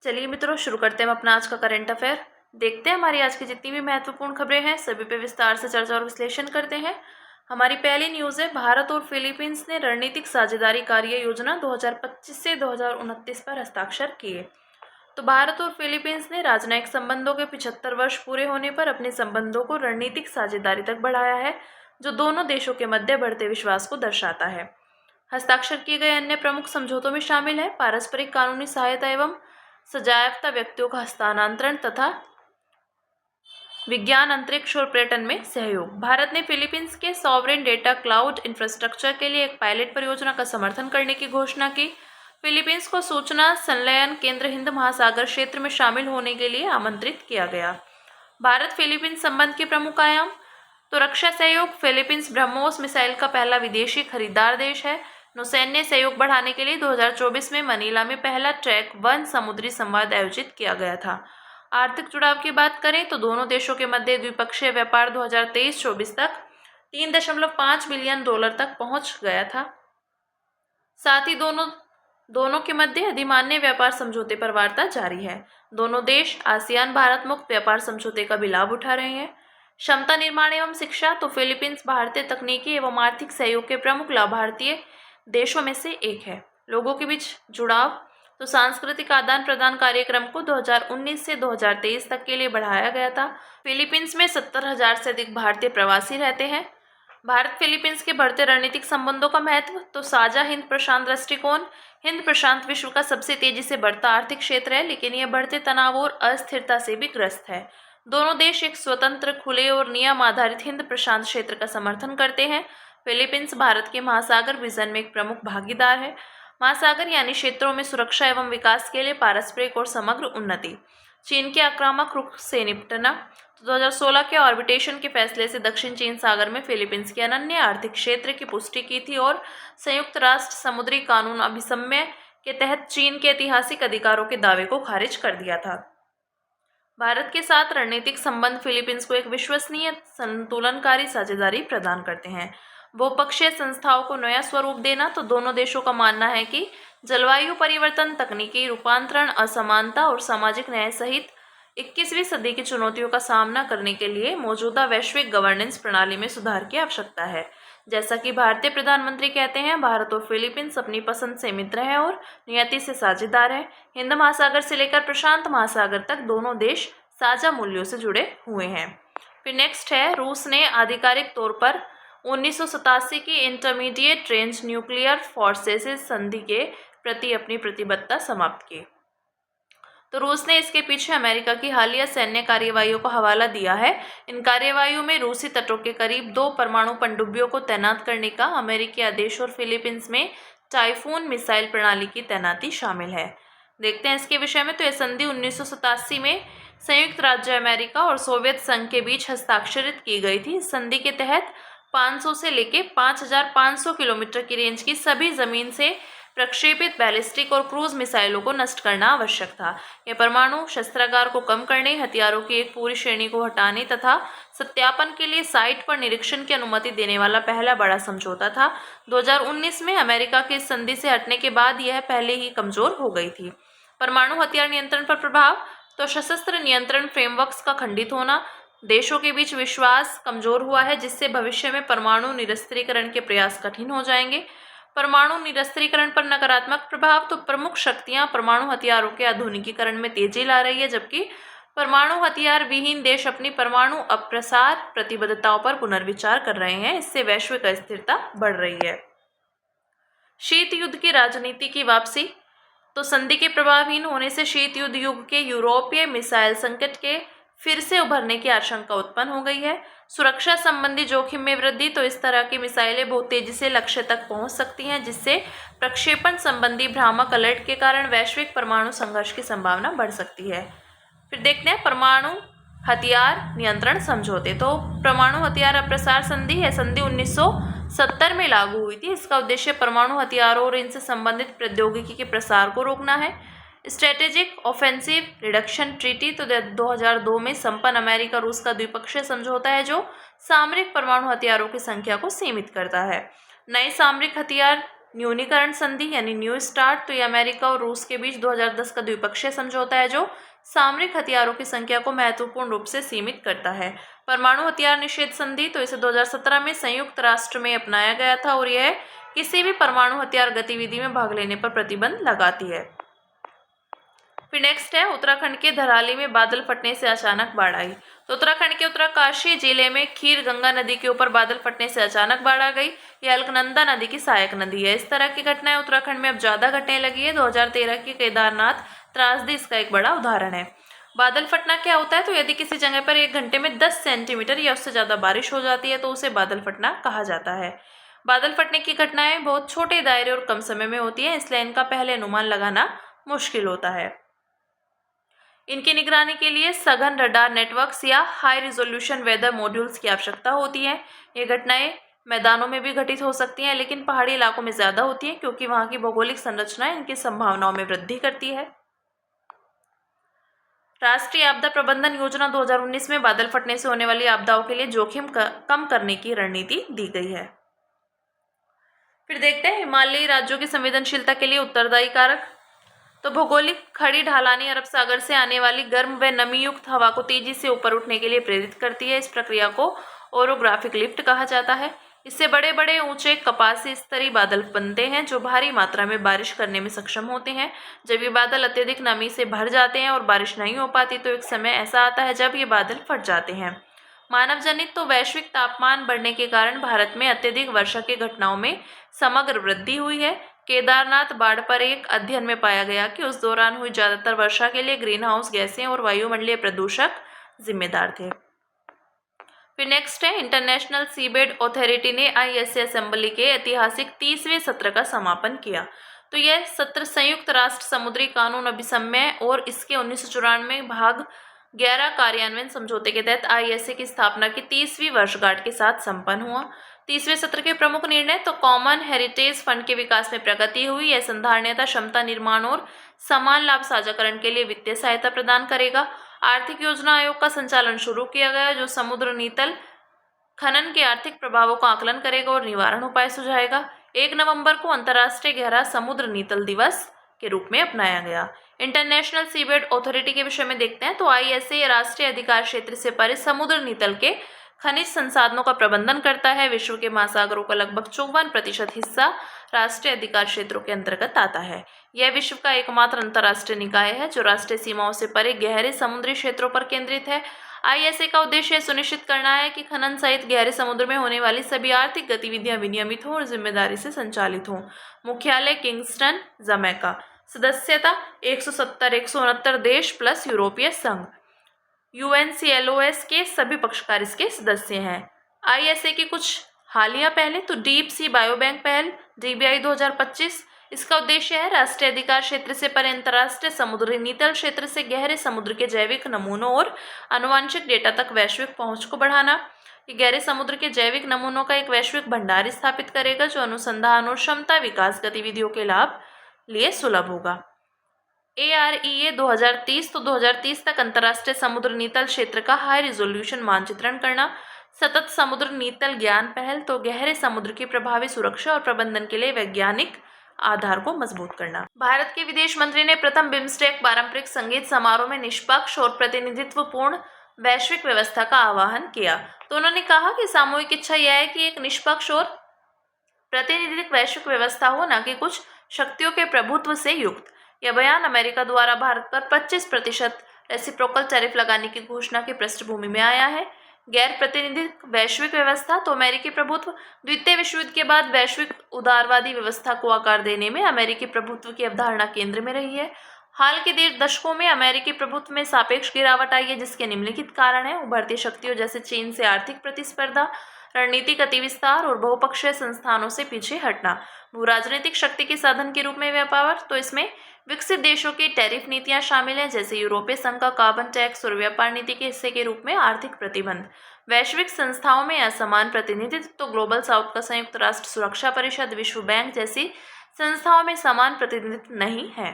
चलिए मित्रों, शुरू करते हैं हम अपना आज का करंट अफेयर। देखते हैं हमारी आज की जितनी भी महत्वपूर्ण खबरें हैं सभी पे विस्तार से चर्चा और विश्लेषण करते हैं। हमारी पहली न्यूज़ है, भारत और फिलीपींस ने रणनीतिक साझेदारी कार्य योजना 2025 से 2029 पर हस्ताक्षर किए। तो भारत और फिलीपींस ने राजनयिक संबंधों के 75 वर्ष पूरे होने पर अपने संबंधों को रणनीतिक साझेदारी तक बढ़ाया है, जो दोनों देशों के मध्य बढ़ते विश्वास को दर्शाता है। हस्ताक्षर किए गए अन्य प्रमुख समझौतों में शामिल है पारस्परिक कानूनी सहायता एवं सजायाफ्ता व्यक्तियों का हस्तांतरण तथा विज्ञान, अंतरिक्ष और पर्यटन में सहयोग। भारत ने फिलीपींस के सॉवरेन डेटा क्लाउड इंफ्रास्ट्रक्चर के लिए एक पायलट परियोजना का समर्थन करने की घोषणा की। फिलीपींस को सूचना संलयन केंद्र हिंद महासागर क्षेत्र में शामिल होने के लिए आमंत्रित किया गया। भारत फिलीपींस संबंध के प्रमुख आयाम। तो रक्षा सहयोग। फिलीपींस ब्रह्मोस मिसाइल का पहला विदेशी खरीदार देश है। नौसैन्य सहयोग बढ़ाने के लिए 2024 में मनीला में पहला ट्रैक 1 समुद्री संवाद आयोजित किया गया था। आर्थिक जुड़ाव की बात करें तो दोनों देशों के मध्य द्विपक्षीय व्यापार 2023-24 तक $3.5 बिलियन तक पहुंच गया था। साथ ही दोनों के मध्य अधिमान्य व्यापार समझौते पर वार्ता जारी है। दोनों देश आसियान भारत मुक्त व्यापार समझौते का भी लाभ उठा रहे हैं। क्षमता निर्माण एवं शिक्षा। तो फिलीपींस भारतीय तकनीकी एवं आर्थिक सहयोग के प्रमुख लाभार्थी देशों में से एक है। लोगों के बीच जुड़ाव। तो सांस्कृतिक आदान प्रदान कार्यक्रम को 2019 से 2023 तक के लिए बढ़ाया गया था। फिलीपींस में 70,000 से अधिक भारतीय प्रवासी रहते हैं। भारत फिलीपींस के बढ़ते रणनीतिक संबंधों का महत्व। तो साझा हिंद प्रशांत दृष्टिकोण। हिंद प्रशांत विश्व का सबसे तेजी से बढ़ता आर्थिक क्षेत्र है, लेकिन यह बढ़ते तनाव और अस्थिरता से भी ग्रस्त है। दोनों देश एक स्वतंत्र, खुले और नियम आधारित हिंद प्रशांत क्षेत्र का समर्थन करते हैं। फिलीपींस भारत के महासागर विजन में एक प्रमुख भागीदार है। महासागर यानी क्षेत्रों में सुरक्षा एवं विकास के लिए पारस्परिक और समग्र उन्नति। चीन के आक्रामक रुख से निपटना। 2016 के ऑर्बिटेशन के फैसले से दक्षिण चीन सागर में फिलीपींस के अनन्य आर्थिक क्षेत्र की पुष्टि की थी और संयुक्त राष्ट्र समुद्री कानून अभिसमय के तहत चीन के ऐतिहासिक अधिकारों के दावे को खारिज कर दिया था। भारत के साथ रणनीतिक संबंध फिलीपींस को एक विश्वसनीय, संतुलनकारी साझेदारी प्रदान करते हैं। बहुपक्षीय संस्थाओं को नया स्वरूप देना। तो दोनों देशों का मानना है कि जलवायु परिवर्तन, तकनीकी रूपांतरण, असमानता और सामाजिक न्याय सहित 21वीं सदी की चुनौतियों का सामना करने के लिए मौजूदा वैश्विक गवर्नेंस प्रणाली में सुधार की आवश्यकता है। जैसा कि भारतीय प्रधानमंत्री कहते हैं, भारत और फिलीपींस अपनी पसंद से मित्र हैं और नियति से साझेदार हैं। हिंद महासागर से लेकर प्रशांत महासागर तक दोनों देश साझा मूल्यों से जुड़े हुए हैं। फिर नेक्स्ट है, रूस ने आधिकारिक तौर पर 1987 की इंटरमीडिएट रेंज न्यूक्लियर फोर्सेस संधि के प्रति अपनी प्रतिबद्धता समाप्त की। तो रूस ने इसके पीछे अमेरिका की हालिया सैन्य कार्यवाहियों का हवाला दिया है। इन कार्यवाहियों में रूसी तटों के करीब 2 परमाणु पनडुब्बियों को तैनात करने का अमेरिकी आदेश और फिलीपींस में टाइफून मिसाइल प्रणाली की तैनाती शामिल है। देखते हैं इसके विषय में। तो यह संधि 1987 में संयुक्त राज्य अमेरिका और सोवियत संघ के बीच हस्ताक्षरित की गई थी। इस संधि के तहत 500 से लेकर 5,500 किलोमीटर की रेंज की सभी जमीन से प्रक्षेपित बैलिस्टिक और क्रूज मिसाइलों को नष्ट करना आवश्यक था। यह परमाणु शस्त्रागार को कम करने, हथियारों की एक पूरी श्रेणी को हटाने तथा सत्यापन के लिए साइट पर निरीक्षण की अनुमति देने वाला पहला बड़ा समझौता था। 2019 में अमेरिका के इस संधि से हटने के बाद यह पहले ही कमजोर हो गई थी। परमाणु हथियार नियंत्रण पर प्रभाव। तो सशस्त्र नियंत्रण फ्रेमवर्क्स का खंडित होना। देशों के बीच विश्वास कमजोर हुआ है, जिससे भविष्य में परमाणु निरस्त्रीकरण के प्रयास कठिन हो जाएंगे। परमाणु निरस्त्रीकरण पर नकारात्मक प्रभाव। तो प्रमुख शक्तियां परमाणु हथियारों के आधुनिकीकरण में तेजी ला रही है, जबकि परमाणु हथियार विहीन देश अपनी परमाणु अप्रसार प्रतिबद्धताओं पर पुनर्विचार कर रहे हैं। इससे वैश्विक अस्थिरता बढ़ रही है। शीत युद्ध की राजनीति की वापसी। तो संधि के प्रभावहीन होने से शीत युद्ध युग के यूरोपीय मिसाइल संकट के फिर से उभरने की आशंका उत्पन्न हो गई है। सुरक्षा संबंधी जोखिम में वृद्धि। तो इस तरह की मिसाइलें बहुत तेजी से लक्ष्य तक पहुंच सकती हैं, जिससे प्रक्षेपण संबंधी भ्रामक अलर्ट के कारण वैश्विक परमाणु संघर्ष की संभावना बढ़ सकती है। फिर देखते हैं परमाणु हथियार नियंत्रण समझौते। तो परमाणु हथियार अप्रसार संधि है संधि 1970 में लागू हुई थी। इसका उद्देश्य परमाणु हथियारों और इनसे संबंधित प्रौद्योगिकी के प्रसार को रोकना है। Strategic offensive reduction treaty. तो 2002 में संपन्न अमेरिका रूस का द्विपक्षीय समझौता है, जो सामरिक परमाणु हथियारों की संख्या को सीमित करता है। नए सामरिक हथियार न्यूनीकरण संधि यानी न्यू स्टार्ट, तो ये अमेरिका और रूस के बीच 2010 का द्विपक्षीय समझौता है जो सामरिक हथियारों की संख्या को महत्वपूर्ण रूप से सीमित करता है। परमाणु हथियार निषेध संधि, तो इसे 2017 में संयुक्त राष्ट्र में अपनाया गया था और यह किसी भी परमाणु हथियार गतिविधि में भाग लेने पर प्रतिबंध लगाती है। फिर नेक्स्ट है उत्तराखंड के धराली में बादल फटने से अचानक बाढ़ आई। तो उत्तराखंड के उत्तरकाशी जिले में खीर गंगा नदी के ऊपर बादल फटने से अचानक बाढ़ आ गई। यह अलकनंदा नदी की सहायक नदी है। इस तरह की घटनाएं उत्तराखंड में अब ज्यादा घटने लगी है। 2013 की केदारनाथ त्रासदी इसका एक बड़ा उदाहरण है। बादल फटना क्या होता है? तो यदि किसी जगह पर 1 घंटे में 10 सेंटीमीटर या उससे ज्यादा बारिश हो जाती है तो उसे बादल फटना कहा जाता है। बादल फटने की घटनाएं बहुत छोटे दायरे और कम समय में होती है, इसलिए इनका पहले अनुमान लगाना मुश्किल होता है। इनकी निगरानी के लिए सघन रडार नेटवर्क्स या हाई रिजोल्यूशन वेदर मॉड्यूल्स की आवश्यकता होती है। ये घटनाएं मैदानों में भी घटित हो सकती हैं, लेकिन पहाड़ी इलाकों में ज़्यादा होती हैं क्योंकि वहाँ की भौगोलिक संरचना इनकी संभावनाओं में वृद्धि करती है। राष्ट्रीय आपदा प्रबंधन योजना 2019 में बादल फटने से होने वाली आपदाओं के लिए जोखिम कम करने की रणनीति दी गई है। फिर देखते हैं हिमालयी राज्यों की संवेदनशीलता के लिए उत्तरदायी कारक। तो भौगोलिक खड़ी ढलानी अरब सागर से आने वाली गर्म व नमीयुक्त हवा को तेजी से ऊपर उठने के लिए प्रेरित करती है। इस प्रक्रिया को ओरोग्राफिक लिफ्ट कहा जाता है। इससे बड़े बड़े ऊंचे कपासी स्तरीय बादल बनते हैं जो भारी मात्रा में बारिश करने में सक्षम होते हैं। जब ये बादल अत्यधिक नमी से भर जाते हैं और बारिश नहीं हो पाती तो एक समय ऐसा आता है जब ये बादल फट जाते हैं। मानव जनित तो वैश्विक तापमान बढ़ने के कारण भारत में अत्यधिक वर्षा की घटनाओं में समग्र वृद्धि हुई है। केदारनाथ बाढ़ पर एक अध्ययन में पाया गया कि उस दौरान हुई ज्यादातर वर्षा के लिए ग्रीन हाउस गैसें और वायुमंडलीय प्रदूषक जिम्मेदार थे। फिर नेक्स्ट है इंटरनेशनल सीबेड अथॉरिटी ने ISA असेंबली के ऐतिहासिक 30वें सत्र का समापन किया। तो यह सत्र संयुक्त राष्ट्र समुद्री कानून अभिसमय और इसके 1994 भाग 11 कार्यान्वयन समझौते के तहत ISA की स्थापना की 30वीं वर्षगांठ के साथ संपन्न हुआ। 30वें सत्र के प्रमुख निर्णय तो कॉमन हेरिटेज फंड के विकास में प्रगति हुई। यह संधारणीयता, क्षमता निर्माण और समान लाभ साझाकरण के लिए वित्तीय सहायता प्रदान करेगा। आर्थिक योजना आयोग का संचालन शुरू किया गया जो समुद्र नीतल खनन के आर्थिक प्रभावों का आकलन करेगा और निवारण उपाय सुझाएगा। 1 नवंबर को अंतर्राष्ट्रीय गहरा समुद्र नीतल दिवस के रूप में अपनाया गया। इंटरनेशनल सीबेड अथॉरिटी के विषय में देखते हैं तो ISA राष्ट्रीय अधिकार क्षेत्र से परे समुद्र नीतल के खनिज संसाधनों का प्रबंधन करता है। विश्व के महासागरों का लगभग 54% हिस्सा राष्ट्रीय अधिकार क्षेत्रों के अंतर्गत आता है। यह विश्व का एकमात्र अंतर्राष्ट्रीय निकाय है जो राष्ट्रीय सीमाओं से परे गहरे समुद्री क्षेत्रों पर केंद्रित है। ISA का उद्देश्य सुनिश्चित करना है कि खनन सहित गहरे समुद्र में होने वाली सभी आर्थिक गतिविधियां विनियमित हों और जिम्मेदारी से संचालित हों। मुख्यालय किंगस्टन, जमैका। सदस्यता 170-169 देश प्लस यूरोपीय संघ। UNCLOS के सभी पक्षकार इसके सदस्य हैं। ISA की कुछ हालिया पहले तो डीप सी बायोबैंक पहल DBI 2025। इसका उद्देश्य है राष्ट्रीय अधिकार क्षेत्र से परे अंतर्राष्ट्रीय समुद्री नीतल क्षेत्र से गहरे समुद्र के जैविक नमूनों और आनुवंशिक डेटा तक वैश्विक पहुंच को बढ़ाना। ये गहरे समुद्र के जैविक नमूनों का एक वैश्विक भंडार स्थापित करेगा जो अनुसंधान और क्षमता विकास गतिविधियों के लाभ लिए सुलभ होगा। AREA 2030 तो 2030 तक अंतर्राष्ट्रीय समुद्र नीतल क्षेत्र का हाई रिजोल्यूशन मानचित्रण करना। सतत समुद्र नीतल ज्ञान पहल तो गहरे समुद्र की प्रभावी सुरक्षा और प्रबंधन के लिए वैज्ञानिक आधार को मजबूत करना। भारत के विदेश मंत्री ने प्रथम बिम्स्टेक पारंपरिक संगीत समारोह में निष्पक्ष और प्रतिनिधित्वपूर्ण वैश्विक व्यवस्था का आह्वान किया। तो उन्होंने कहा कि सामूहिक इच्छा यह है कि एक निष्पक्ष और प्रतिनिधित्व वैश्विक व्यवस्था हो, न कि कुछ शक्तियों के प्रभुत्व से युक्त। यह बयान अमेरिका द्वारा भारत पर 25% रेसिप्रोकल टैरिफ लगाने की घोषणा की पृष्ठभूमि में आया है। गैर प्रतिनिधित्व वैश्विक व्यवस्था तो अमेरिकी प्रभुत्व द्वितीय विश्व युद्ध के बाद वैश्विक उदारवादी व्यवस्था को आकार देने में अमेरिकी प्रभुत्व की अवधारणा केंद्र में रही है। हाल के दशकों में अमेरिकी प्रभुत्व में सापेक्ष गिरावट आई है जिसके निम्नलिखित कारण है। उभरती शक्तियों जैसे चीन से आर्थिक प्रतिस्पर्धा, रणनीतिक अतिविस्तार और बहुपक्षीय संस्थानों से पीछे हटना। भू राजनीतिक शक्ति के साधन के रूप में व्यापार तो इसमें विकसित देशों की टैरिफ नीतियां शामिल हैं जैसे यूरोपीय संघ का कार्बन टैक्स और व्यापार नीति के हिस्से के रूप में आर्थिक प्रतिबंध। वैश्विक संस्थाओं में असमान प्रतिनिधित्व तो ग्लोबल साउथ का संयुक्त राष्ट्र सुरक्षा परिषद, विश्व बैंक जैसी संस्थाओं में समान प्रतिनिधित्व नहीं है।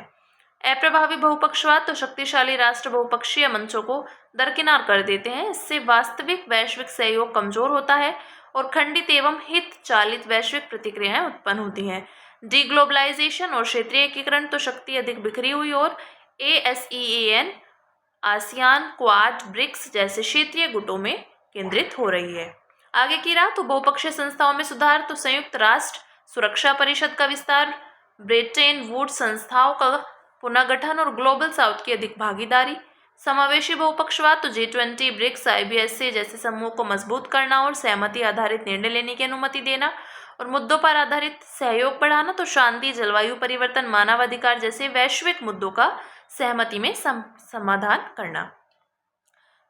अप्रभावी बहुपक्षवाद तो शक्तिशाली राष्ट्र बहुपक्षीय मंचों को दरकिनार कर देते हैं। इससे वास्तविक वैश्विक सहयोग कमजोर होता है और खंडित एवं हित चालित वैश्विक प्रतिक्रियाएं उत्पन्न होती हैं। डीग्लोबलाइजेशन और क्षेत्रीय एकीकरण तो शक्ति अधिक बिखरी हुई और ASEAN, आसियान, क्वाड, ब्रिक्स जैसे क्षेत्रीय गुटों में केंद्रित हो रही है। आगे की रहा तो बहुपक्षीय संस्थाओं में सुधार तो संयुक्त राष्ट्र सुरक्षा परिषद का विस्तार, ब्रिटेन वुड्स संस्थाओं का पुनर्गठन और ग्लोबल साउथ की अधिक भागीदारी, समावेशी बहुपक्षवाद तो G20, ब्रिक्स, IBSA जैसे समूह को मजबूत करना और सहमति आधारित निर्णय लेने की अनुमति देना और मुद्दों पर आधारित सहयोग बढ़ाना तो शांति, जलवायु परिवर्तन, मानवाधिकार जैसे वैश्विक मुद्दों का सहमति में समाधान करना।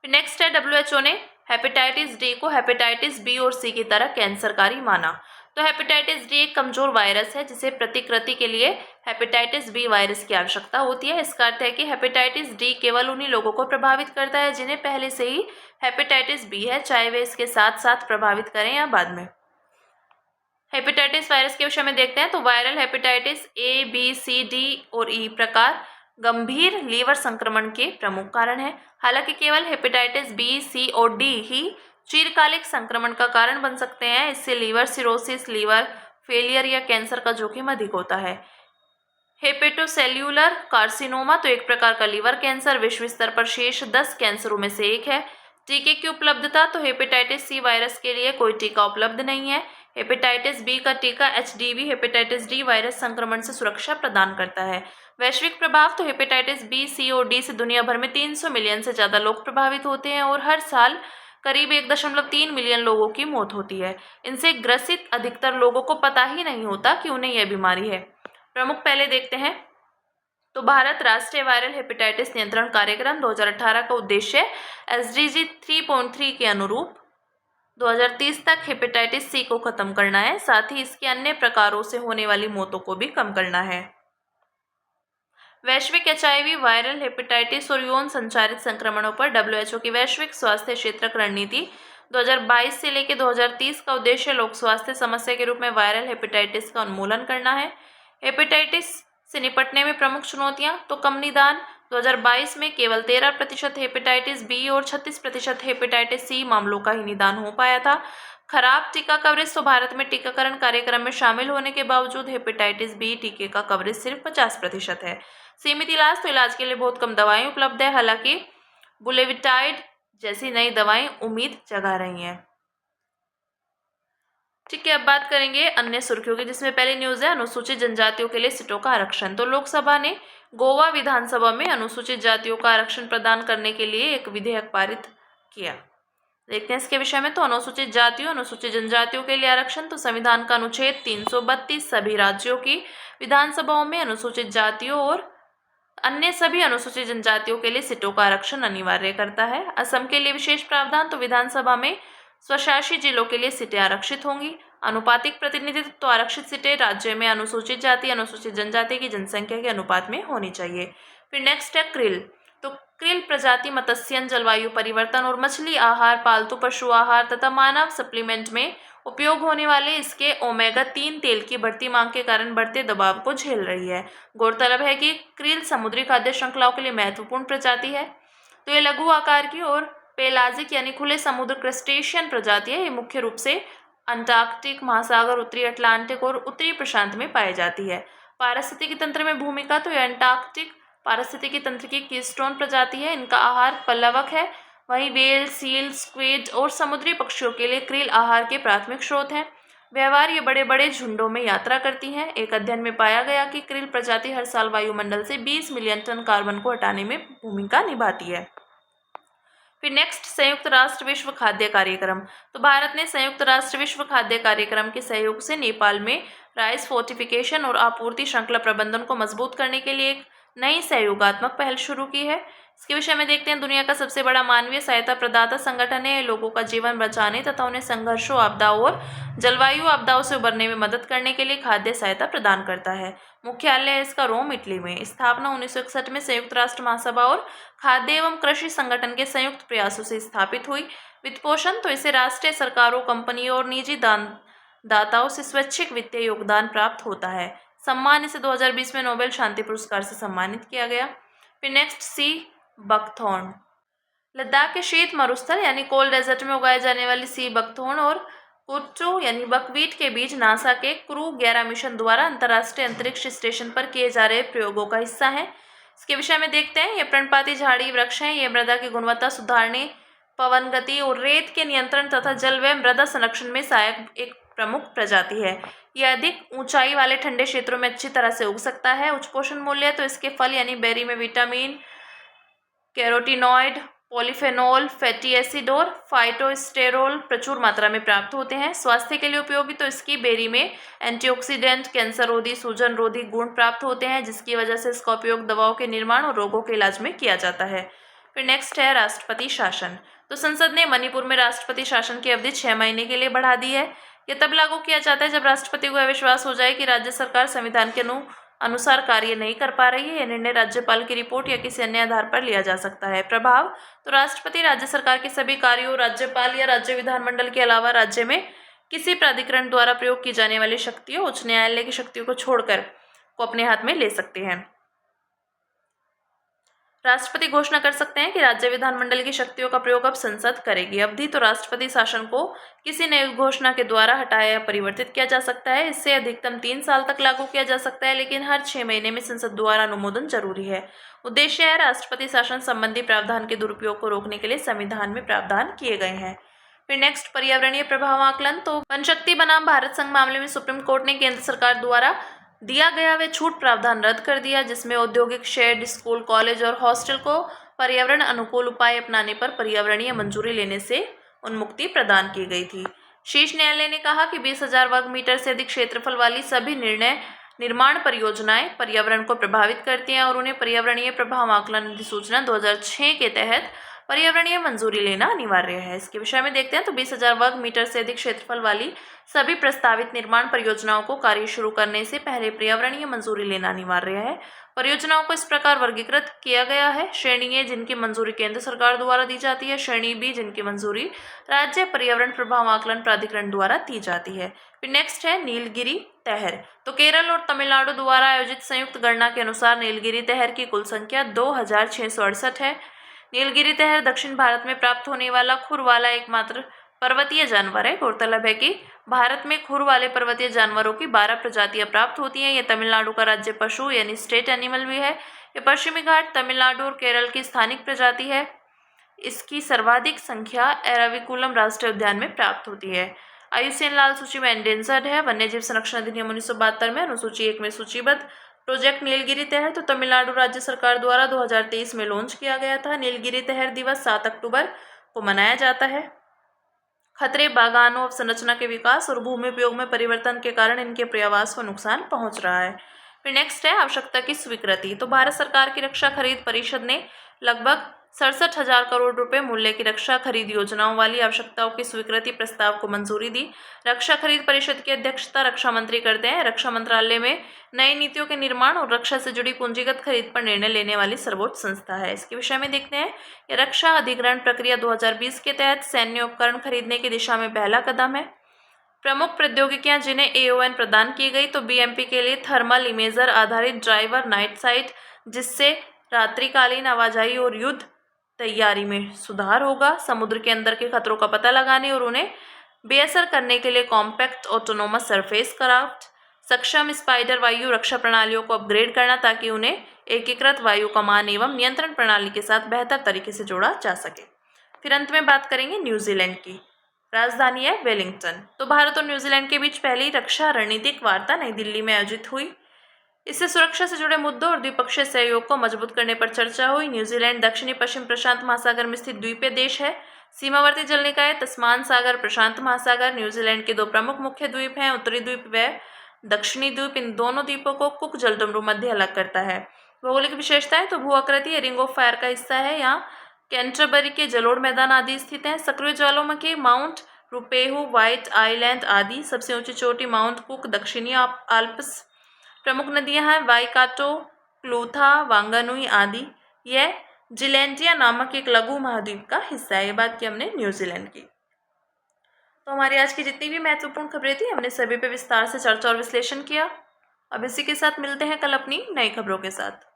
नेक्स्ट है WHO ने हेपेटाइटिस डी को हेपेटाइटिस बी और सी की तरह कैंसरकारी माना। तो हेपेटाइटिस डी एक कमजोर वायरस है जिसे प्रतिकृति के लिए हेपेटाइटिस बी वायरस की आवश्यकता होती है। इसका अर्थ है कि हेपेटाइटिस डी केवल उन्हीं लोगों को प्रभावित करता है जिन्हें पहले से ही हेपेटाइटिस बी है, चाहे वे इसके साथ साथ प्रभावित करें या बाद में। हेपेटाइटिस वायरस के विषय में देखते हैं तो viral hepatitis A, B, C, D और E प्रकार गंभीर लीवर संक्रमण के प्रमुख कारण है। हालांकि केवल हेपेटाइटिस B, C और D ही चिरकालिक संक्रमण का कारण बन सकते हैं। इससे लीवर सिरोसिस, लीवर फेलियर या कैंसर का जोखिम अधिक होता है। हेपेटोसेल्यूलर कार्सिनोमा तो एक प्रकार का लीवर कैंसर विश्व स्तर पर शीर्ष 10 कैंसरों में से एक है। टीके की उपलब्धता तो हेपेटाइटिस सी वायरस के लिए कोई टीका उपलब्ध नहीं है। हेपेटाइटिस बी का टीका HDV हेपेटाइटिस डी वायरस संक्रमण से सुरक्षा प्रदान करता है। वैश्विक प्रभाव तो हेपेटाइटिस बी, सी और डी से दुनिया भर में 300 मिलियन से ज़्यादा लोग प्रभावित होते हैं और हर साल करीब 1.3 मिलियन लोगों की मौत होती है। इनसे ग्रसित अधिकतर लोगों को पता ही नहीं होता कि उन्हें यह बीमारी है। प्रमुख पहले देखते हैं तो भारत राष्ट्रीय वायरल हेपेटाइटिस नियंत्रण कार्यक्रम 2018 का उद्देश्य SDG 3.3 के अनुरूप 2030 तक हेपेटाइटिस सी को खत्म करना है। साथ ही इसके अन्य प्रकारों से होने वाली मौतों को भी कम करना है। वैश्विक HIV, वायरल हेपेटाइटिस और यौन संचारित संक्रमणों पर WHO की वैश्विक स्वास्थ्य क्षेत्रक रणनीति 2022 से लेकर 2030 का उद्देश्य लोक स्वास्थ्य समस्या के रूप में वायरल हेपेटाइटिस का उन्मूलन करना है। हेपेटाइटिस से निपटने में प्रमुख चुनौतियां तो कम निदान 2022 में केवल 13% हेपेटाइटिस बी और 36% हेपेटाइटिस सी मामलों का ही निदान हो पाया था। खराब टीका कवरेज तो भारत में टीकाकरण कार्यक्रम में शामिल होने के बावजूद हेपेटाइटिस बी टीके का कवरेज सिर्फ 50% है। सीमित इलाज तो इलाज के लिए बहुत कम दवाएं उपलब्ध है। हालांकि बुलेविटाइड जैसी नई दवाएं उम्मीद जगा रही हैं। ठीक है, अब बात करेंगे अन्य सुर्खियों की, जिसमें पहली न्यूज है अनुसूचित जनजातियों के लिए सीटों का आरक्षण। तो लोकसभा ने गोवा विधानसभा में अनुसूचित जातियों का आरक्षण प्रदान करने के लिए एक विधेयक पारित किया। देखते हैं इसके विषय में तो अनुसूचित जातियों, अनुसूचित जनजातियों के लिए आरक्षण तो संविधान का अनुच्छेद 332 सभी राज्यों की विधानसभाओं में अनुसूचित जातियों और अन्य सभी अनुसूचित जनजातियों के लिए सीटों का आरक्षण अनिवार्य करता है। असम के लिए विशेष प्रावधान तो विधानसभा में स्वशासी जिलों के लिए सीटें आरक्षित होंगी। अनुपातिक प्रतिनिधित्व तो आरक्षित सीटें राज्य में अनुसूचित जाति, अनुसूचित जनजाति की जनसंख्या के अनुपात में होनी चाहिए। फिर नेक्स्ट है क्रिल। तो क्रिल प्रजाति मत्स्यन, जलवायु परिवर्तन और मछली आहार, पालतू पशु आहार तथा मानव सप्लीमेंट में उपयोग होने वाले इसके ओमेगा 3 तेल की बढ़ती मांग के कारण बढ़ते दबाव को झेल रही है। गौरतलब है कि क्रिल समुद्री खाद्य श्रृंखलाओं के लिए महत्वपूर्ण प्रजाति है। तो ये लघु आकार की और पेलाजिक यानी खुले समुद्र क्रस्टेशियन प्रजाति है। ये मुख्य रूप से अंटार्कटिक महासागर, उत्तरी अटलांटिक और उत्तरी प्रशांत में पाई जाती है। पारिस्थितिकी तंत्र में भूमिका तो ये अंटार्कटिक पारिस्थितिकी तंत्र की कीस्टोन प्रजाति है। इनका आहार पल्लवक है। वहीं वेल, सील, स्क्विड और समुद्री पक्षियों के लिए क्रिल आहार के प्राथमिक स्रोत हैं। व्यवहार ये बड़े बड़े झुंडों में यात्रा करती हैं। एक अध्ययन में पाया गया कि क्रिल प्रजाति हर साल वायुमंडल से 20 मिलियन टन कार्बन को हटाने में भूमिका निभाती है। फिर नेक्स्ट संयुक्त राष्ट्र विश्व खाद्य कार्यक्रम। तो भारत ने संयुक्त राष्ट्र विश्व खाद्य कार्यक्रम के सहयोग से नेपाल में राइस फोर्टिफिकेशन और आपूर्ति श्रृंखला प्रबंधन को मजबूत करने के लिए एक नई सहयोगात्मक पहल शुरू की है। इसके विषय में देखते हैं। दुनिया का सबसे बड़ा मानवीय सहायता प्रदाता संगठन है। लोगों का जीवन बचाने तथा उन्हें संघर्षों, आपदाओं और जलवायु आपदाओं से उबरने में मदद करने के लिए खाद्य सहायता प्रदान करता है। मुख्यालय है इसका रोम, इटली में। स्थापना 1961 में संयुक्त राष्ट्र महासभा और खाद्य एवं कृषि संगठन के संयुक्त प्रयासों से स्थापित हुई। वित्तपोषण तो इसे राष्ट्रीय सरकारों, कंपनियों और निजी दाताओं से स्वैच्छिक वित्तीय योगदान प्राप्त होता है। सम्मान इसे 2020 में नोबेल शांति पुरस्कार से सम्मानित किया गया। फिर नेक्स्ट सी बकथॉर्न। लद्दाख के शीत मरुस्थल यानी कोल्ड डेजर्ट में उगाए जाने वाली सी बकथॉर्न और कोट्टो यानी बकवीट के बीज नासा के क्रू 11 मिशन द्वारा अंतर्राष्ट्रीय अंतरिक्ष स्टेशन पर किए जा रहे प्रयोगों का हिस्सा है। इसके विषय में देखते हैं। ये पर्णपाती झाड़ी वृक्ष हैं। ये मृदा की गुणवत्ता सुधारने, पवन गति और रेत के नियंत्रण तथा जल व मृदा संरक्षण में सहायक एक प्रमुख प्रजाति है। यह अधिक ऊंचाई वाले ठंडे क्षेत्रों में अच्छी तरह से उग सकता है। उच्च पोषण मूल्य तो इसके फल यानी बेरी में vitamin, carotenoid, polyphenol, fatty acid और फाइटोस्टेरोल प्रचुर मात्रा में प्राप्त होते हैं। स्वास्थ्य के लिए उपयोगी तो इसकी बेरी में एंटीऑक्सीडेंट, कैंसर रोधी, सूजन रोधी गुण प्राप्त होते हैं, जिसकी वजह से इसका उपयोग दवाओं के निर्माण और रोगों के इलाज में किया जाता है। फिर नेक्स्ट है राष्ट्रपति शासन। तो संसद ने मणिपुर में राष्ट्रपति शासन की अवधि 6 महीने के लिए बढ़ा दी है। यह तब लागू किया जाता है जब राष्ट्रपति को यह विश्वास हो जाए कि राज्य सरकार संविधान के अनुसार कार्य नहीं कर पा रही है। यह निर्णय राज्यपाल की रिपोर्ट या किसी अन्य आधार पर लिया जा सकता है। प्रभाव तो राष्ट्रपति राज्य सरकार के सभी कार्यों, राज्यपाल या राज्य विधानमंडल के अलावा राज्य में किसी प्राधिकरण द्वारा प्रयोग की जाने वाली शक्तियों, उच्च न्यायालय की शक्तियों को छोड़कर को अपने हाथ में ले सकते हैं। राष्ट्रपति घोषणा कर सकते हैं कि राज्य विधानमंडल की शक्तियों का प्रयोग अब संसद करेगी। अवधि तो राष्ट्रपति शासन को किसी नई घोषणा के द्वारा हटाया या परिवर्तित किया जा सकता है। इससे अधिकतम 3 साल तक लागू किया जा सकता है, लेकिन हर 6 महीने में संसद द्वारा अनुमोदन जरूरी है। उद्देश्य है राष्ट्रपति शासन संबंधी प्रावधान के दुरुपयोग को रोकने के लिए संविधान में प्रावधान किए गए हैं। फिर नेक्स्ट पर्यावरणीय प्रभाव आकलन। तो वन शक्ति बनाम भारत संघ मामले में सुप्रीम कोर्ट ने केंद्र सरकार द्वारा दिया गया वे छूट प्रावधान रद्द कर दिया, जिसमें औद्योगिक शेड, स्कूल, कॉलेज और हॉस्टल को पर्यावरण अनुकूल उपाय अपनाने पर पर्यावरणीय मंजूरी लेने से उन्मुक्ति प्रदान की गई थी। शीर्ष न्यायालय ने कहा कि 20,000 वर्ग मीटर से अधिक क्षेत्रफल वाली सभी निर्माण परियोजनाएं पर्यावरण को प्रभावित करती हैं और उन्हें पर्यावरणीय प्रभाव आकलन अधिसूचना 2006 के तहत पर्यावरणीय मंजूरी लेना अनिवार्य है। इसके विषय में देखते हैं। तो 20,000 वर्ग मीटर से अधिक क्षेत्रफल वाली सभी प्रस्तावित निर्माण परियोजनाओं को कार्य शुरू करने से पहले पर्यावरणीय मंजूरी लेना अनिवार्य है। परियोजनाओं को इस प्रकार वर्गीकृत किया गया है। श्रेणी ए जिनकी मंजूरी केंद्र सरकार द्वारा दी जाती है, श्रेणी बी जिनकी मंजूरी राज्य पर्यावरण प्रभाव आकलन प्राधिकरण द्वारा दी जाती है। फिर नेक्स्ट है नीलगिरी तहर। तो केरल और तमिलनाडु द्वारा आयोजित संयुक्त गणना के अनुसार नीलगिरी तहर की कुल संख्या 2,668 है। नीलगिरी तहर दक्षिण भारत में प्राप्त होने वाला खुर वाला एकमात्र पर्वतीय जानवर है। गौरतलब है कि भारत में खुर वाले पर्वतीय जानवरों की 12 प्रजातियां प्राप्त होती हैं। ये तमिलनाडु का राज्य पशु यानी स्टेट एनिमल भी है। ये पश्चिमी घाट, तमिलनाडु और केरल की स्थानिक प्रजाति है। इसकी सर्वाधिक संख्या एराविकुलम राष्ट्रीय उद्यान में प्राप्त होती है। IUCN लाल सूची में एंडेंजर्ड है। वन्यजीव संरक्षण अधिनियम 1972 में अनुसूची 1 में सूचीबद्ध प्रोजेक्ट नीलगिरी तहर तो तमिलनाडु राज्य सरकार द्वारा 2023 में लॉन्च किया गया था। नीलगिरी तहर दिवस 7 अक्टूबर को मनाया जाता है। खतरे, बागानों, अवसंरचना के विकास और भूमि उपयोग में परिवर्तन के कारण इनके पर्यावास को नुकसान पहुंच रहा है। फिर नेक्स्ट है आवश्यकता की स्वीकृति। तो भारत सरकार की रक्षा खरीद परिषद ने लगभग 67,000 करोड़ रुपए मूल्य की रक्षा खरीद योजनाओं वाली आवश्यकताओं की स्वीकृति प्रस्ताव को मंजूरी दी। रक्षा खरीद परिषद की अध्यक्षता रक्षा मंत्री करते हैं। रक्षा मंत्रालय में नई नीतियों के निर्माण और रक्षा से जुड़ी पूंजीगत खरीद पर निर्णय लेने वाली सर्वोच्च संस्था है। इसके विषय में देखते हैं। ये रक्षा अधिग्रहण प्रक्रिया 2020 के तहत सैन्य उपकरण खरीदने की दिशा में पहला कदम है। प्रमुख प्रौद्योगिकियां जिन्हें AON प्रदान की गई तो BMP के लिए थर्मल इमेजर आधारित ड्राइवर नाइट साइट, जिससे रात्रिकालीन आवाजाही और युद्ध तैयारी में सुधार होगा। समुद्र के अंदर के खतरों का पता लगाने और उन्हें बेअसर करने के लिए कॉम्पैक्ट ऑटोनोमस सरफेस क्राफ्ट, सक्षम स्पाइडर वायु रक्षा प्रणालियों को अपग्रेड करना ताकि उन्हें एकीकृत वायु कमान एवं नियंत्रण प्रणाली के साथ बेहतर तरीके से जोड़ा जा सके। फिर अंत में बात करेंगे न्यूजीलैंड की। राजधानी है वेलिंगटन। तो भारत और न्यूजीलैंड के बीच पहली रक्षा रणनीतिक वार्ता नई दिल्ली में आयोजित हुई। इससे सुरक्षा से जुड़े मुद्दों और द्विपक्षीय सहयोग को मजबूत करने पर चर्चा हुई। न्यूजीलैंड दक्षिणी पश्चिम प्रशांत महासागर में स्थित द्वीपीय देश है। सीमावर्ती जल निकाय तस्मान सागर, प्रशांत महासागर। न्यूजीलैंड के 2 प्रमुख मुख्य द्वीप हैं, उत्तरी द्वीप व दक्षिणी द्वीप। इन दोनों द्वीपों को कुक जलडमरू मध्य अलग करता है। भौगोलिक विशेषताएं तो भू आकृति रिंग ऑफ फायर का हिस्सा है। यहाँ कैंटरबरी के जलोढ़ मैदान आदि स्थित हैं। सक्रिय ज्वालामुखी माउंट रुपेहू, व्हाइट आइलैंड आदि। सबसे ऊंची चोटी माउंट कुक, दक्षिणी आल्प्स। प्रमुख नदियां हैं वाईकाटो, क्लूथा, वांगानुई आदि। यह जिलैंडिया नामक एक लघु महाद्वीप का हिस्सा है। ये बात की हमने न्यूजीलैंड की। तो हमारी आज की जितनी भी महत्वपूर्ण खबरें थी हमने सभी पे विस्तार से चर्चा और विश्लेषण किया। अब इसी के साथ मिलते हैं कल अपनी नई खबरों के साथ।